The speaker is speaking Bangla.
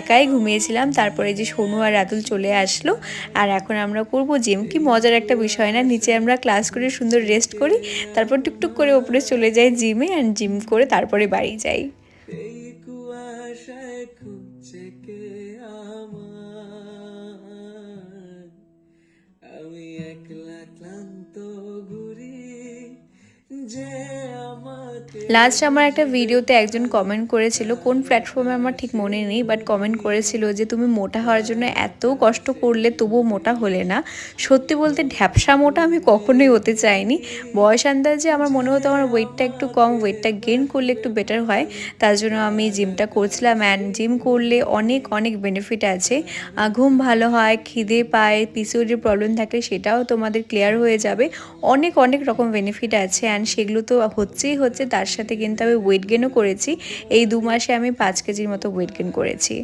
একাই ঘুমিয়েছিলাম। তারপরে যে সোনু আর রাতুল চলে আসলো, আর এখন আমরা করব জিম। কি মজার একটা বিষয় না, নিচে আমরা ক্লাস করে সুন্দর রেস্ট করি, তারপর টুকটুক করে ওপরে চলে যাই জিমে, আর জিম করে তারপরে বাড়ি যাই। আমি একলা ক্লান্ত ঘুরি যে লাস্ট আমার একটা ভিডিওতে একজন কমেন্ট করেছিল, কোন প্ল্যাটফর্মে আমার ঠিক মনে নেই, বাট কমেন্ট করেছিল যে তুমি মোটা হওয়ার জন্য এত কষ্ট করলে তবুও মোটা হলে না। সত্যি বলতে ঢ্যাপসা মোটা আমি কখনোই হতে চাইনি। বয়স আন্দাজে আমার মনে হতো আমার ওয়েটটা একটু কম, ওয়েটটা গেইন করলে একটু বেটার হয়, তার জন্য আমি জিমটা করছিলাম। অ্যান্ড জিম করলে অনেক অনেক বেনিফিট আছে। ঘুম ভালো হয়, খিদে পায়, পিসিওডির প্রবলেম থাকলে সেটাও তোমাদের ক্লিয়ার হয়ে যাবে। অনেক অনেক রকম বেনিফিট আছে, অ্যান্ড সেগুলো তো হচ্ছে, তার সাথে কিন্তু আমি ওয়েট গেনও করেছি। এই 2 মাসে আমি 5 কেজির মতো ওয়েট গেন করেছি।